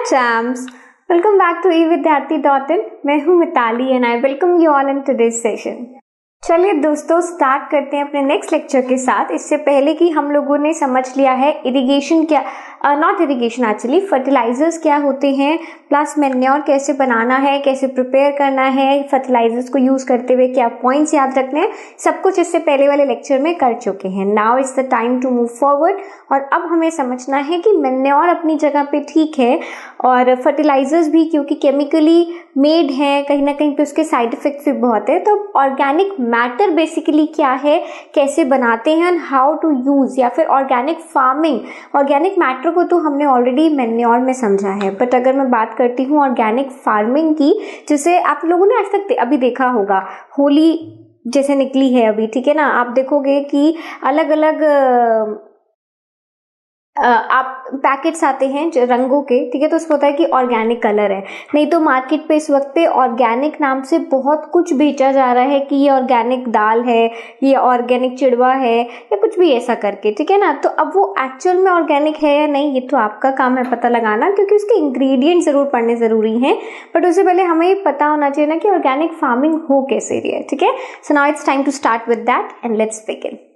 Hi champs, welcome back to evidyarthi.in। मैं हूँ Mitali and I welcome you all in today's session. चलिए दोस्तों start करते हैं अपने नेक्स्ट लेक्चर के साथ। इससे पहले कि हम लोगों ने समझ लिया है इरिगेशन क्या, नॉट इरिगेशन एक्चुअली, फर्टिलाइजर्स क्या होते हैं, प्लस मैन्योर कैसे बनाना है, कैसे प्रिपेयर करना है, फर्टिलाइजर्स को यूज करते हुए क्या पॉइंट्स याद रखने हैं, सब कुछ इससे पहले वाले लेक्चर में कर चुके हैं। Now it's the time to move forward. और अब हमें समझना है कि मैन्योर अपनी जगह पे ठीक है और फर्टिलाइजर्स भी, क्योंकि केमिकली मेड हैं, कहीं ना कहीं पे उसके साइड इफेक्ट्स भी बहुत है। तो ऑर्गेनिक मैटर बेसिकली क्या है, कैसे बनाते हैं, एंड हाउ टू यूज, या फिर ऑर्गेनिक फार्मिंग। ऑर्गेनिक मैटर को तो हमने ऑलरेडी मैन्योर में समझा है, बट अगर मैं बात करती हूँ ऑर्गेनिक फार्मिंग की, जिसे आप लोगों ने आज तक अभी देखा होगा, होली जैसे निकली है अभी, ठीक है ना, आप देखोगे कि अलग अलग आप पैकेट्स आते हैं जो रंगों के, ठीक है, तो उसमें होता है कि ऑर्गेनिक कलर है। नहीं तो मार्केट पे इस वक्त पे ऑर्गेनिक नाम से बहुत कुछ बेचा जा रहा है कि ये ऑर्गेनिक दाल है, ये ऑर्गेनिक चिड़वा है, या कुछ भी ऐसा करके, ठीक है ना। तो अब वो एक्चुअल में ऑर्गेनिक है या नहीं, ये तो आपका काम है पता लगाना, क्योंकि उसके इंग्रेडिएंट जरूर पढ़ने जरूरी हैं। बट उससे पहले हमें ये पता होना चाहिए ना कि ऑर्गेनिक फार्मिंग हो कैसे रही है, ठीक है। So now it's time to start with that and let's begin.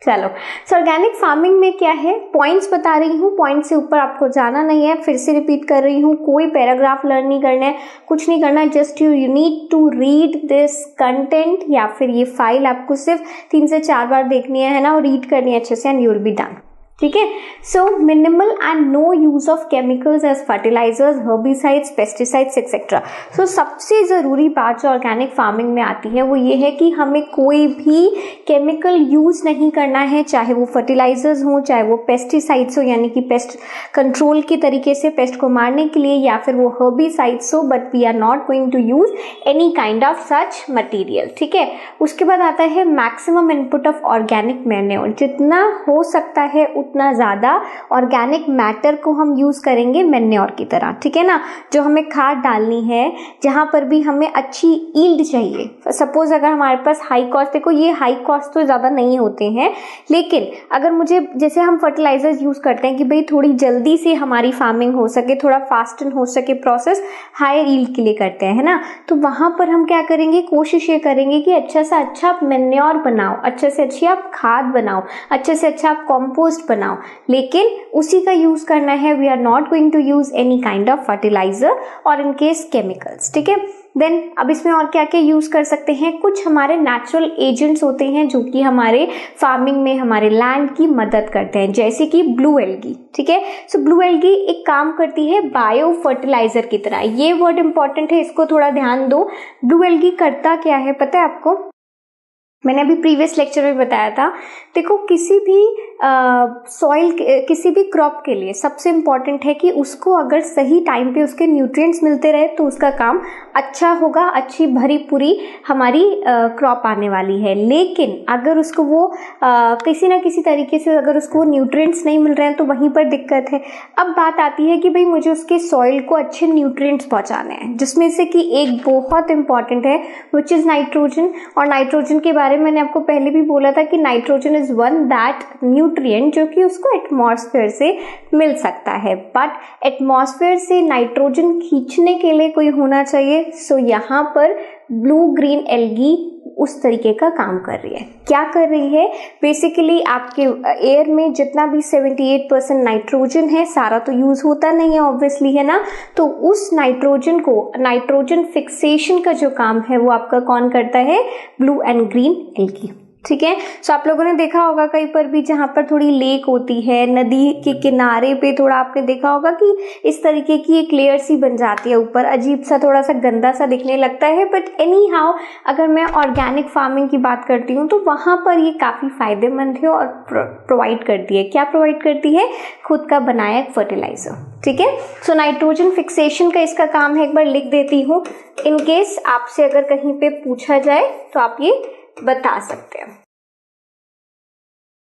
चलो, सो ऑर्गेनिक फार्मिंग में क्या है, पॉइंट्स बता रही हूँ, पॉइंट से ऊपर आपको जाना नहीं है, फिर से रिपीट कर रही हूँ, कोई पैराग्राफ लर्न नहीं करना है, कुछ नहीं करना, just you need to read this content, या फिर ये फाइल आपको सिर्फ 3 से 4 बार देखनी है ना, और रीड करनी है अच्छे से, and you will be done, ठीक है। So minimal and no use of chemicals as fertilizers, herbicides, pesticides etcetera. So सबसे जरूरी बात जो ऑर्गेनिक फार्मिंग में आती है वो ये है कि हमें कोई भी केमिकल यूज नहीं करना है, चाहे वो फर्टिलाइजर्स हो, चाहे वो पेस्टिसाइड्स हो, यानी कि पेस्ट कंट्रोल के तरीके से पेस्ट को मारने के लिए, या फिर वो हर्बिसाइड्स हो, but we are not going to use any kind of such material, ठीक है। उसके बाद आता है maximum input of organic manure. जितना हो सकता है उतना ज्यादा ऑर्गेनिक मैटर को हम यूज करेंगे मैन्योर की तरह, ठीक है ना। जो हमें खाद डालनी है, जहां पर भी हमें अच्छी ईल्ड चाहिए, सपोज अगर हमारे पास हाई कॉस्ट, देखो ये हाई कॉस्ट तो ज्यादा नहीं होते हैं, लेकिन अगर मुझे, जैसे हम फर्टिलाइजर्स यूज करते हैं कि भाई थोड़ी जल्दी से हमारी फार्मिंग हो सके, थोड़ा फास्ट एंड हो सके प्रोसेस, हायर ईल्ड के लिए करते हैं, है ना। तो वहां पर हम क्या करेंगे, कोशिश ये करेंगे कि अच्छा से अच्छा आप मैन्योर बनाओ, अच्छे से अच्छी आप खाद बनाओ, अच्छे से अच्छा आप कॉम्पोस्ट बनाओ, लेकिन उसी का यूज करना है। We are not going to use any kind of fertilizer और इन केस केमिकल्स, ठीक है। देन अब इसमें और क्या क्या यूज कर सकते हैं, कुछ हमारे नेचुरल एजेंट्स होते हैं जो कि हमारे फार्मिंग में हमारे लैंड की मदद करते हैं, जैसे कि ब्लू एल्गी, ठीक है। सो ब्लू एल्गी एक काम करती है बायो फर्टिलाइजर की तरह। ये वर्ड इंपॉर्टेंट है, इसको थोड़ा ध्यान दो। ब्लू एल्गी करता क्या है पता है आपको, मैंने अभी प्रीवियस लेक्चर में बताया था। देखो किसी भी सॉइल, किसी भी क्रॉप के लिए सबसे इम्पॉर्टेंट है कि उसको अगर सही टाइम पे उसके न्यूट्रिएंट्स मिलते रहे तो उसका काम अच्छा होगा, अच्छी भरी पूरी हमारी क्रॉप आने वाली है। लेकिन अगर उसको वो किसी ना किसी तरीके से अगर उसको न्यूट्रिएंट्स नहीं मिल रहे हैं तो वहीं पर दिक्कत है। अब बात आती है कि भाई मुझे उसके सॉइल को अच्छे न्यूट्रिएंट्स पहुंचाने हैं, जिसमें से कि एक बहुत इंपॉर्टेंट है विच इज नाइट्रोजन। और नाइट्रोजन के बारे में मैंने आपको पहले भी बोला था कि nitrogen is one that nutrient जो कि उसको एटमॉस्फेयर से मिल सकता है, बट एटमॉस्फेयर से नाइट्रोजन खींचने के लिए कोई होना चाहिए। सो यहाँ पर ब्लू ग्रीन एल्गी उस तरीके का काम कर रही है। क्या कर रही है, बेसिकली आपके एयर में जितना भी 78% नाइट्रोजन है, सारा तो यूज होता नहीं है ऑब्वियसली, है ना। तो उस नाइट्रोजन को, नाइट्रोजन फिक्सेशन का जो काम है वो आपका कौन करता है, ब्लू एंड ग्रीन एल्गी, ठीक है। सो आप लोगों ने देखा होगा कहीं पर भी जहां पर थोड़ी लेक होती है, नदी के किनारे पे थोड़ा आपने देखा होगा कि इस तरीके की एक लेयर सी बन जाती है ऊपर, अजीब सा, थोड़ा सा गंदा सा दिखने लगता है। बट एनी हाउ अगर मैं ऑर्गेनिक फार्मिंग की बात करती हूँ तो वहां पर ये काफी फायदेमंद है और प्रोवाइड करती है। क्या प्रोवाइड करती है, खुद का बनाया एक फर्टिलाइजर, ठीक है। सो नाइट्रोजन फिक्सेशन का इसका काम है, एक बार लिख देती हूँ, इन केस आपसे अगर कहीं पे पूछा जाए तो आप ये बता सकते हैं।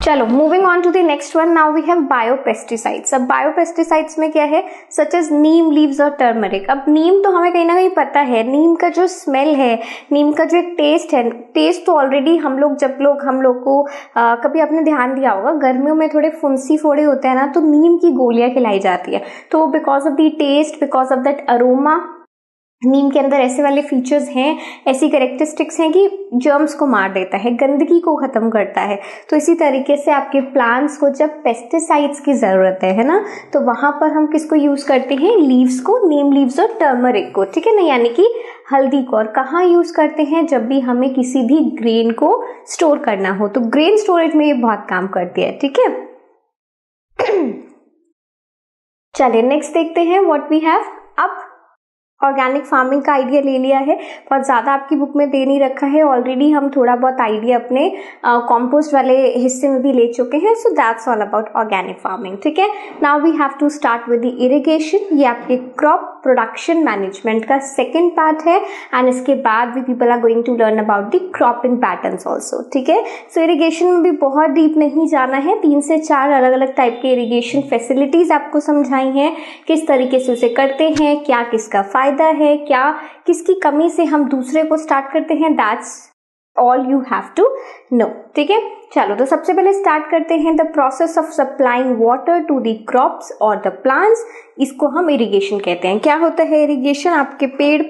चलो moving on to the next one, now we have biopesticides. अब बायोपेस्टिसाइड्स में क्या है, सच एज नीम लीव्स और टर्मरिक। अब नीम तो हमें कहीं ना कहीं पता है, नीम का जो स्मेल है, नीम का जो एक टेस्ट है, टेस्ट तो ऑलरेडी हम लोग को कभी आपने ध्यान दिया होगा, गर्मियों में थोड़े फुंसी फोड़े होते हैं ना, तो नीम की गोलियां खिलाई जाती है। तो because of the taste, because of that aroma, नीम के अंदर ऐसे वाले फीचर्स हैं, ऐसी कैरेक्टरिस्टिक्स हैं कि जर्म्स को मार देता है, गंदगी को खत्म करता है। तो इसी तरीके से आपके प्लांट्स को जब पेस्टिसाइड्स की जरूरत है ना, तो वहां पर हम किसको यूज करते हैं, लीव्स को, नीम लीव्स और टर्मरिक को, ठीक है ना, यानी कि हल्दी को। और कहाँ यूज करते हैं, जब भी हमें किसी भी ग्रेन को स्टोर करना हो, तो ग्रेन स्टोरेज में ये बहुत काम करती है, ठीक है। चलिए नेक्स्ट देखते हैं व्हाट वी हैव। अब ऑर्गेनिक फार्मिंग का आइडिया ले लिया है, बहुत ज़्यादा आपकी बुक में दे नहीं रखा है, ऑलरेडी हम थोड़ा बहुत आइडिया अपने कॉम्पोस्ट वाले हिस्से में भी ले चुके हैं। So that's all about organic farming, ठीक है। Now we have to start with the irrigation. ये आपके क्रॉप प्रोडक्शन मैनेजमेंट का सेकेंड पार्ट है, एंड इसके बाद भी people are going to learn about the cropping patterns also, ठीक है। सो इरिगेशन में भी बहुत डीप नहीं जाना है, 3 से 4 अलग अलग टाइप के इरिगेशन फैसिलिटीज आपको समझाई हैं, किस तरीके से उसे करते हैं, क्या किसका फायदा है, क्या किसकी कमी से हम दूसरे को स्टार्ट करते हैं, that's all you have to know, ठीक है। चलो तो सबसे पहले स्टार्ट करते हैं the process of supplying water to the crops और द प्लांट्स। इसको हम इरिगेशन कहते हैं। क्या होता है इरिगेशन, आपके पेड़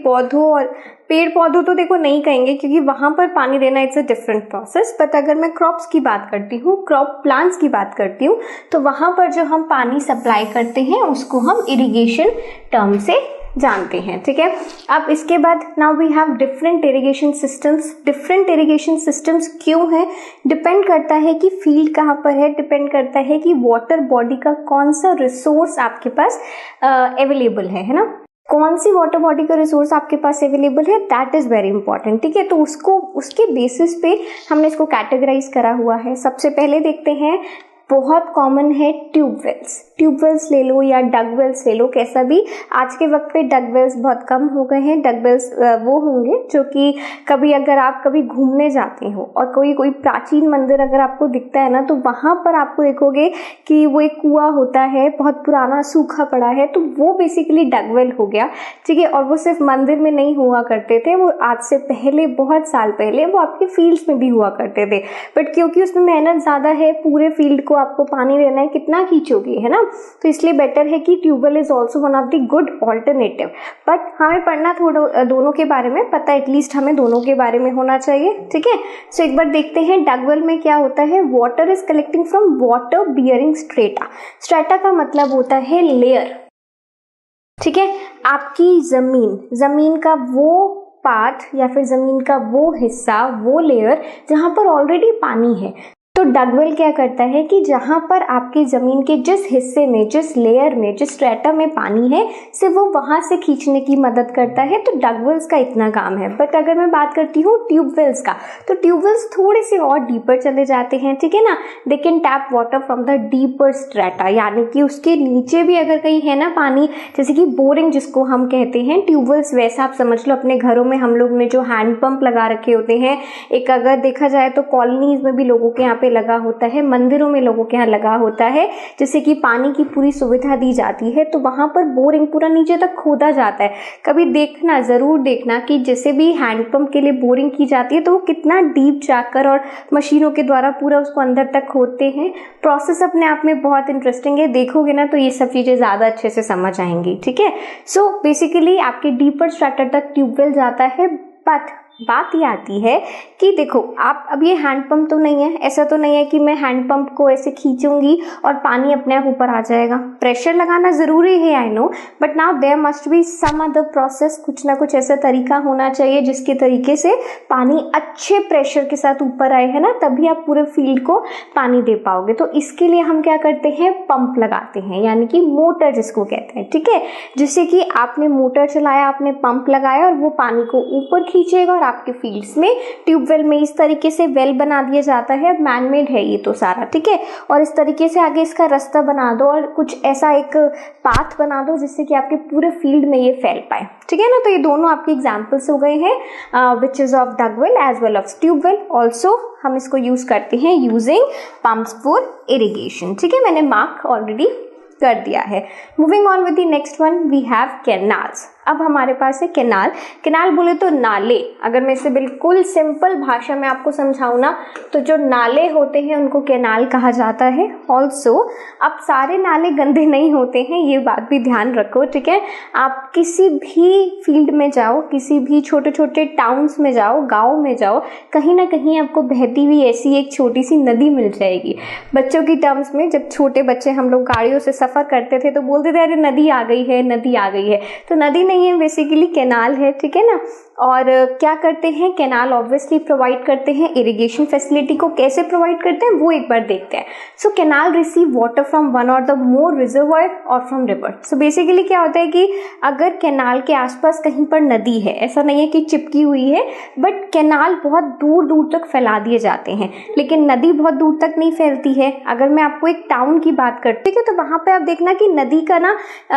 पौधों तो देखो नहीं कहेंगे क्योंकि वहां पर पानी देना it's a different process, but अगर मैं क्रॉप्स की बात करती हूँ, क्रॉप प्लांट्स की बात करती हूँ, तो वहां पर जो हम पानी सप्लाई करते हैं उसको हम इरिगेशन टर्म से जानते हैं, ठीक है। अब इसके बाद now we have different irrigation systems. Different irrigation systems क्यों है, डिपेंड करता है कि फील्ड कहाँ पर है, डिपेंड करता है कि वाटर बॉडी का कौन सा रिसोर्स आपके पास अवेलेबल है ना, कौन सी वाटर बॉडी का रिसोर्स आपके पास अवेलेबल है, दैट इज वेरी इंपॉर्टेंट, ठीक है। तो उसके बेसिस पे हमने इसको कैटेगराइज करा हुआ है। सबसे पहले देखते हैं, बहुत कॉमन है ट्यूबवेल्स ले लो या डगवेल्स ले लो, कैसा भी। आज के वक्त पे डगवेल्स बहुत कम हो गए हैं। डगवेल्स वो होंगे जो कि कभी अगर आप कभी घूमने जाते हो और कोई प्राचीन मंदिर अगर आपको दिखता है ना, तो वहां पर आपको देखोगे कि वो एक कुआं होता है, बहुत पुराना सूखा पड़ा है, तो वो बेसिकली डगवेल हो गया, ठीक है। और वो सिर्फ मंदिर में नहीं हुआ करते थे, वो आज से पहले, बहुत साल पहले वो आपके फील्ड्स में भी हुआ करते थे, बट क्योंकि उसमें मेहनत ज्यादा है, पूरे फील्ड को आपको पानी देना है, कितना खींचोगे, है ना, तो इसलिए बेटर है कि tubewell is also one of the good alternative. But हमें पढ़ना थोड़ा दोनों के बारे में, पता एटलीस्ट हमें दोनों के बारे में होना चाहिए, ठीक है। सो एक बार देखते हैं डगवेल में क्या होता है। Water is collecting from water bearing strata. Strata का मतलब होता है लेयर, ठीक है। आपकी जमीन का वो पार्ट या फिर जमीन का वो हिस्सा, वो लेयर जहां पर ऑलरेडी पानी है। तो डगवेल क्या करता है कि जहां पर आपकी जमीन के जिस हिस्से में, जिस लेयर में, जिस स्ट्रेटा में पानी है, सिर्फ वो वहां से खींचने की मदद करता है। तो डगवेल्स का इतना काम है। बट अगर मैं बात करती हूँ ट्यूबवेल्स का, तो ट्यूबवेल्स थोड़े से और डीपर चले जाते हैं, ठीक है ना। They can tap water from the deeper strata, यानी कि उसके नीचे भी अगर कहीं है ना पानी, जैसे कि बोरिंग जिसको हम कहते हैं, ट्यूबवेल्स वैसा आप समझ लो। अपने घरों में हम लोग ने जो हैंड पंप लगा रखे होते हैं, एक अगर देखा जाए तो कॉलोनीज में भी लोगों के यहाँ पे लगा होता है, मंदिरों में लोगों के यहाँ लगा होता है, जिससे कि पानी की पूरी सुविधा दी जाती है। तो वहां पर बोरिंग पूरा नीचे तक खोदा जाता है। कभी देखना, जरूर देखना कि जैसे भी हैंडपंप के लिए बोरिंग की जाती है तो वो कितना डीप जाकर और मशीनों के द्वारा पूरा उसको अंदर तक खोदते हैं। प्रोसेस अपने आप में बहुत इंटरेस्टिंग है, देखोगे ना तो ये सब चीजें ज्यादा अच्छे से समझ आएंगी, ठीक है। सो बेसिकली आपके डीपर स्ट्रैटा तक ट्यूबवेल जाता है। बट बात ये आती है कि देखो, आप अब ये हैंडपंप तो नहीं है, ऐसा तो नहीं है कि मैं हैंडपंप को ऐसे खींचूंगी और पानी अपने आप ऊपर आ जाएगा। प्रेशर लगाना जरूरी है, I know, but now there must be some other process. कुछ ना कुछ ऐसा तरीका होना चाहिए जिसके तरीके से पानी अच्छे प्रेशर के साथ ऊपर आए, है ना, तभी आप पूरे फील्ड को पानी दे पाओगे। तो इसके लिए हम क्या करते हैं, पंप लगाते हैं, यानी कि मोटर जिसको कहते हैं, ठीक है। जिससे कि आपने मोटर चलाया, आपने पंप लगाया और वो पानी को ऊपर खींचेगा और आपके फील्ड्स में ट्यूबवेल में इस तरीके से वेल बना दिया जाता है। अब मैनमेड है ये तो सारा, ठीक है, और इस तरीके से आगे इसका रास्ता बना दो और कुछ ऐसा एक पाथ बना दो जिससे कि आपके पूरे फील्ड में ये फैल पाए, ठीक है ना। तो ये दोनों आपके एग्जाम्पल्स हो गए हैं which is of dug well as well of tubewell. Also हम इसको यूज करते हैं यूजिंग पंप्स फॉर इरिगेशन, ठीक है, मैंने मार्क ऑलरेडी कर दिया है। Moving on with the next one we have canals. अब हमारे पास है कैनाल। कैनाल बोले तो नाले, अगर मैं इसे बिल्कुल सिंपल भाषा में आपको समझाऊं ना तो जो नाले होते हैं उनको कैनाल कहा जाता है। ऑल्सो अब सारे नाले गंदे नहीं होते हैं, ये बात भी ध्यान रखो, ठीक है। आप किसी भी फील्ड में जाओ, किसी भी छोटे छोटे टाउन्स में जाओ, गाँव में जाओ, कहीं ना कहीं आपको बहती हुई ऐसी एक छोटी सी नदी मिल जाएगी। बच्चों की टर्म्स में जब छोटे बच्चे हम लोग गाड़ियों से सफर करते थे तो बोलते थे अरे नदी आ गई है, नदी आ गई है। तो नदी नहीं है, बेसिकली कैनाल है, ठीक है ना। और क्या करते हैं, कैनाल ऑब्वियसली प्रोवाइड करते हैं इरिगेशन फैसिलिटी को। कैसे प्रोवाइड करते हैं वो एक बार देखते हैं। So canal receive water from one or the more reservoir or from river. So basically क्या होता है कि अगर कैनाल के आसपास कहीं पर नदी है, ऐसा नहीं है कि चिपकी हुई है, बट कैनाल बहुत दूर दूर तक फैला दिए जाते हैं, लेकिन नदी बहुत दूर तक नहीं फैलती है। अगर मैं आपको एक टाउन की बात करती हूँ तो वहां पे आप देखना कि नदी का ना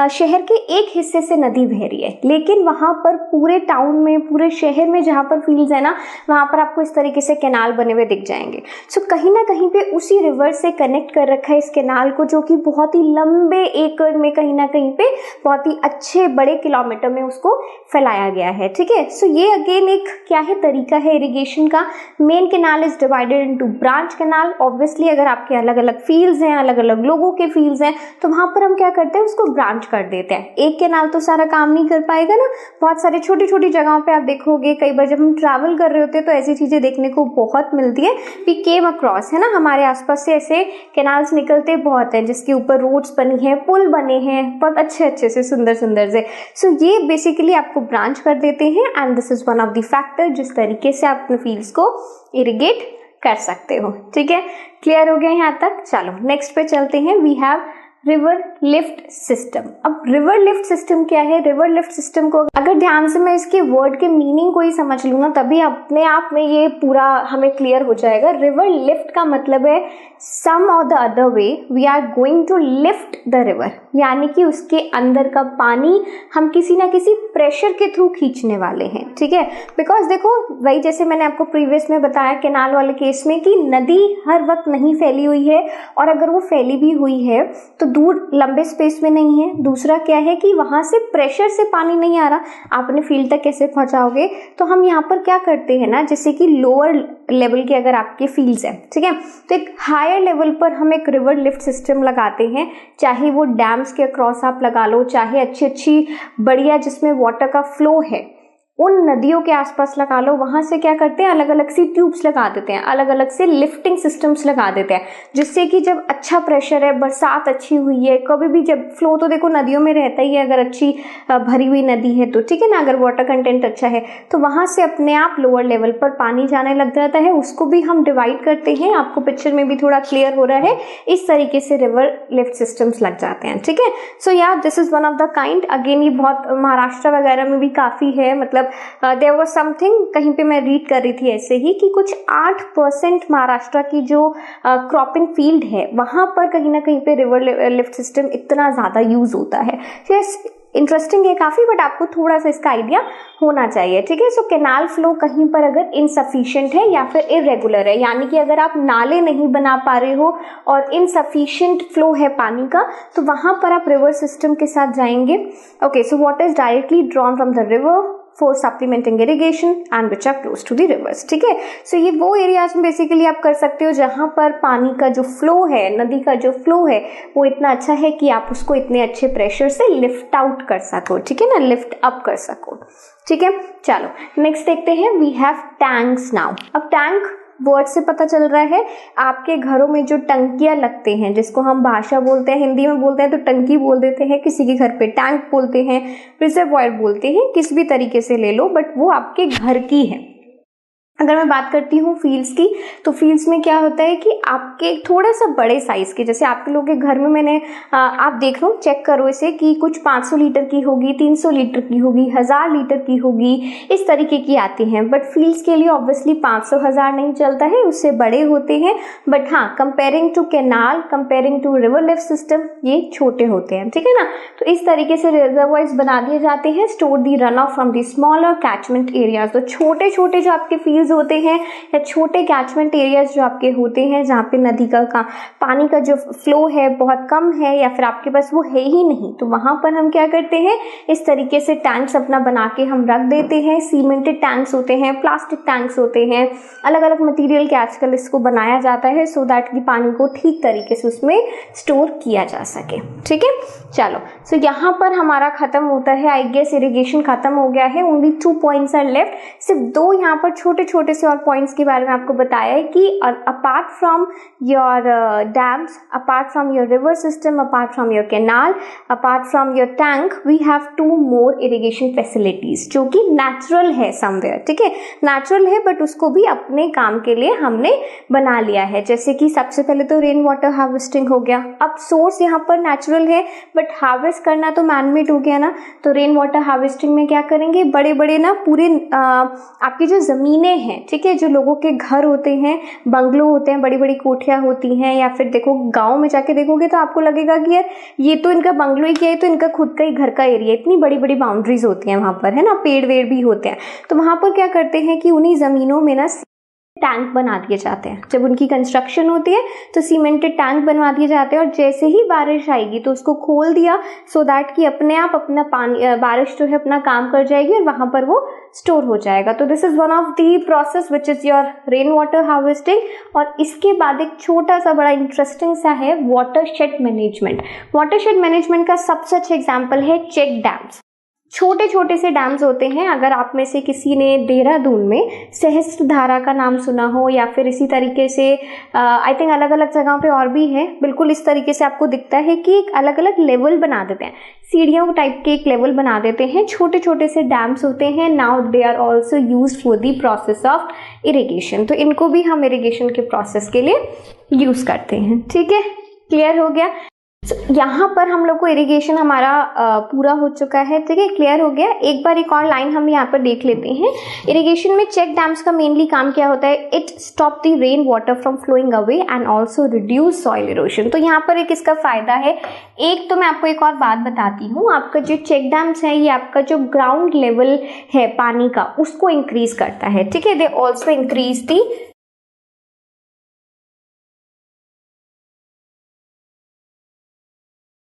शहर के एक हिस्से से नदी बह रही है, लेकिन वहां पर पूरे टाउन में, पूरे शहर में जहां पर फील्ड्स है ना, वहां पर आपको इस तरीके से कैनाल बने हुए दिख जाएंगे। सो कहीं ना कहीं पे उसी रिवर से कनेक्ट कर रखा है इस कैनाल को, जो कि बहुत ही लंबे एकड़ में कहीं ना कहीं पे बहुत ही अच्छे बड़े किलोमीटर में उसको फैलाया गया है, ठीक है। सो ये अगेन एक क्या है, तरीका है इरिगेशन का। Main canal is divided into branch canal. Obviously अगर आपके अलग अलग फील्ड्स हैं, अलग अलग लोगों के फील्ड्स हैं, तो वहां पर हम क्या करते हैं, उसको ब्रांच कर देते हैं। एक कैनाल तो सारा काम नहीं कर पाएगा ना, बहुत सारे छोटी छोटी जगहों पे आप देखोगे कई बार जब हम ट्रैवल कर रहे होते हैं तो ऐसी चीजें देखने को बहुत मिलती है। वी केम अक्रॉस, है ना, हमारे आसपास से ऐसे कैनाल्स निकलते बहुत हैं जिसके ऊपर रोड्स बनी है, पुल बने हैं, बहुत अच्छे अच्छे से, सुंदर सुंदर से। सो ये बेसिकली आपको ब्रांच कर देते हैं and this is one of the factor जिस तरीके से आप अपने फील्ड्स को इरिगेट कर सकते हो, ठीक है। क्लियर हो गया यहाँ तक। चलो नेक्स्ट पे चलते हैं। We have river lift system. अब रिवर लिफ्ट सिस्टम क्या है? रिवर लिफ्ट सिस्टम को अगर ध्यान से मैं इसके वर्ड के मीनिंग को ही समझ लूँ ना, तभी अपने आप में ये पूरा हमें क्लियर हो जाएगा। रिवर लिफ्ट का मतलब है some or the other way we are going to lift the river, यानी कि उसके अंदर का पानी हम किसी ना किसी प्रेशर के थ्रू खींचने वाले हैं, ठीक है। बिकॉज देखो, वही जैसे मैंने आपको प्रीवियस में बताया कैनाल वाले केस में कि नदी हर वक्त नहीं फैली हुई है, और अगर वो फैली भी हुई है तो दूर लंबे स्पेस में नहीं है। दूसरा क्या है कि वहां से प्रेशर से पानी नहीं आ रहा, आप अपने फील्ड तक कैसे पहुंचाओगे? तो हम यहाँ पर क्या करते हैं ना, जैसे कि लोअर लेवल के अगर आपके फील्ड्स हैं, ठीक है, तो एक हायर लेवल पर हम एक रिवर लिफ्ट सिस्टम लगाते हैं। चाहे वो डैम्स के अक्रॉस आप लगा लो, चाहे अच्छी अच्छी बढ़िया जिसमें वाटर का फ्लो है उन नदियों के आसपास लगा लो। वहां से क्या करते हैं, अलग अलग सी ट्यूब्स लगा देते हैं, अलग अलग से लिफ्टिंग सिस्टम्स लगा देते हैं, जिससे कि जब अच्छा प्रेशर है, बरसात अच्छी हुई है, कभी भी जब फ्लो तो देखो नदियों में रहता ही है, अगर अच्छी भरी हुई नदी है तो, ठीक है ना, अगर वाटर कंटेंट अच्छा है तो वहां से अपने आप लोअर लेवल पर पानी जाने लग जाता है। उसको भी हम डिवाइड करते हैं, आपको पिक्चर में भी थोड़ा क्लियर हो रहा है, इस तरीके से रिवर लिफ्ट सिस्टम्स लग जाते हैं, ठीक है। सो या this is one of the kind. Again ये बहुत महाराष्ट्र वगैरह में भी काफी है, मतलब देयर वाज समथिंग, कहीं पे मैं रीड कर रही थी ऐसे ही कि कुछ 8% महाराष्ट्र की जो क्रॉपिंग फील्ड है वहां पर कहीं ना कहीं पे रिवर लिफ्ट सिस्टम इतना ज्यादा यूज होता है। यस, इंटरेस्टिंग है काफी, बट आपको थोड़ा सा इसका आइडिया होना चाहिए, ठीक है। सो कैनाल फ्लो कहीं पर अगर इनसफिशिएंट है या फिर इरेगुलर है, यानी कि अगर आप नाले नहीं बना पा रहे हो और इनसफिशिएंट फ्लो है पानी का, तो वहां पर आप रिवर सिस्टम के साथ जाएंगे। Okay, so water is directly drawn from the river for supplementing irrigation and which are close to the rivers, ठीक है। सो ये वो एरियाज में बेसिकली आप कर सकते हो जहां पर पानी का जो फ्लो है, नदी का जो फ्लो है वो इतना अच्छा है कि आप उसको इतने अच्छे प्रेशर से लिफ्ट आउट कर सको, ठीक है ना, लिफ्ट अप कर सको, ठीक है। चलो नेक्स्ट देखते हैं। We have tanks now. अब टैंक वर्ड से पता चल रहा है आपके घरों में जो टंकियां लगते हैं, जिसको हम भाषा बोलते हैं, हिंदी में बोलते हैं तो टंकी बोल देते हैं, किसी के घर पे टैंक बोलते हैं, रिजर्वॉयर बोलते हैं, किस भी तरीके से ले लो, बट वो आपके घर की है। अगर मैं बात करती हूँ फील्ड्स की, तो फील्ड्स में क्या होता है कि आपके थोड़ा सा बड़े साइज के, जैसे आप लोगों के घर में मैंने आप देख लो, चेक करो इसे कि कुछ 500 लीटर की होगी, 300 लीटर की होगी, 1000 लीटर की होगी, इस तरीके की आती हैं। बट फील्ड्स के लिए ऑब्वियसली 500 1000 नहीं चलता है, उससे बड़े होते हैं। बट हाँ, comparing to canal, comparing to river lift system, ये छोटे होते हैं, ठीक है ना। तो इस तरीके से रिजर्वॉयर्स बना दिए जाते हैं, store the run of from the smaller catchment areas. तो छोटे छोटे जो आपके फील्ड्स होते हैं या छोटे कैचमेंट एरियाज जो आपके होते हैं, जहाँ पे नदी का पानी का जो फ्लो है बहुत कम है या फिर आपके पास वो है ही नहीं, तो वहां पर हम क्या करते हैं, इस तरीके से टैंक्स अपना बना के हम रख देते हैं। सीमेंटेड टैंक्स होते हैं, प्लास्टिक टैंक्स होते हैं, अलग अलग मटेरियल के आजकल इसको बनाया जाता है सो दैट कि पानी को ठीक तरीके से उसमें स्टोर किया जा सके, ठीक है। चलो, सो यहाँ पर हमारा खत्म होता है, आई गेस इरिगेशन खत्म हो गया है। Only 2 points are left. सिर्फ 2 यहाँ पर छोटे छोटे से और पॉइंट्स के बारे में आपको बताया है कि apart from your dams, apart from your river system, apart from your canal, apart from your tank, we have 2 more irrigation facilities जो कि नेचुरल है समवेयर, ठीक है, नेचुरल है बट उसको भी अपने काम के लिए हमने बना लिया है। जैसे कि सबसे पहले तो रेन वाटर हार्वेस्टिंग हो गया। अब सोर्स यहाँ पर नेचुरल है बट हार्वेस्ट करना तो मैनमेड हो गया ना। तो रेन वाटर हार्वेस्टिंग में क्या करेंगे, बड़े बड़े ना पूरे आपकी जो जमीनें हैं, ठीक है, जो लोगों के घर होते हैं, बंगलो होते हैं, बड़ी बड़ी कोठियां होती हैं, या फिर देखो गांव में जाके देखोगे तो आपको लगेगा कि यार ये तो इनका बंगलो ही क्या है, तो इनका खुद का ही घर का एरिया, इतनी बड़ी बड़ी बाउंड्रीज होती हैं वहां पर, है ना, पेड़ वेड़ भी होते हैं। तो वहां पर क्या करते हैं कि उन्हीं जमीनों में ना टैंक बना दिए जाते हैं। जब उनकी कंस्ट्रक्शन होती है तो सीमेंटेड टैंक बनवा दिए जाते हैं, और जैसे ही बारिश आएगी तो उसको खोल दिया सो दैट कि अपने आप अपना पानी, बारिश जो है अपना काम कर जाएगी और वहां पर वो स्टोर हो जाएगा। तो this is one of the process which is your rain water harvesting. और इसके बाद एक छोटा सा बड़ा इंटरेस्टिंग सा है वाटरशेड मैनेजमेंट। वाटरशेड मैनेजमेंट का सबसे अच्छा एग्जाम्पल है चेक डैम्स। छोटे छोटे से डैम्स होते हैं। अगर आप में से किसी ने देहरादून में सहस्त्रधारा का नाम सुना हो, या फिर इसी तरीके से आई थिंक अलग अलग जगहों पे और भी है, बिल्कुल इस तरीके से आपको दिखता है कि एक अलग अलग लेवल बना देते हैं, सीढ़ियों टाइप के एक लेवल बना देते हैं। छोटे छोटे से डैम्स होते हैं। Now they are also use for the process of irrigation. तो इनको भी हम इरिगेशन के प्रोसेस के लिए यूज करते हैं, ठीक है, क्लियर हो गया। यहाँ पर हम लोग को इरिगेशन हमारा पूरा हो चुका है, ठीक है, क्लियर हो गया। एक बार एक और लाइन हम यहाँ पर देख लेते हैं। इरिगेशन में चेक डैम्स का मेनली काम क्या होता है, it stop the rain water from flowing away and also reduce soil erosion. तो यहाँ पर एक इसका फायदा है। एक तो मैं आपको एक और बात बताती हूँ, आपका जो चेक डैम्स है ये आपका जो ग्राउंड लेवल है पानी का उसको इंक्रीज करता है, ठीक है। They also increase the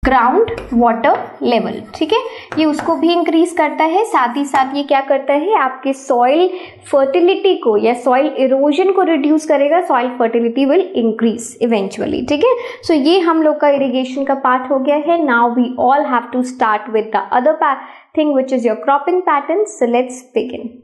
ground water level, ठीक है, ये उसको भी इंक्रीज करता है। साथ ही साथ ये क्या करता है, आपके सॉइल फर्टिलिटी को या सॉइल इरोजन को रिड्यूस करेगा। Soil fertility will increase eventually, ठीक है। सो ये हम लोग का इरिगेशन का पार्ट हो गया है। Now we all have to start with the other thing which is your cropping pattern. So let's begin.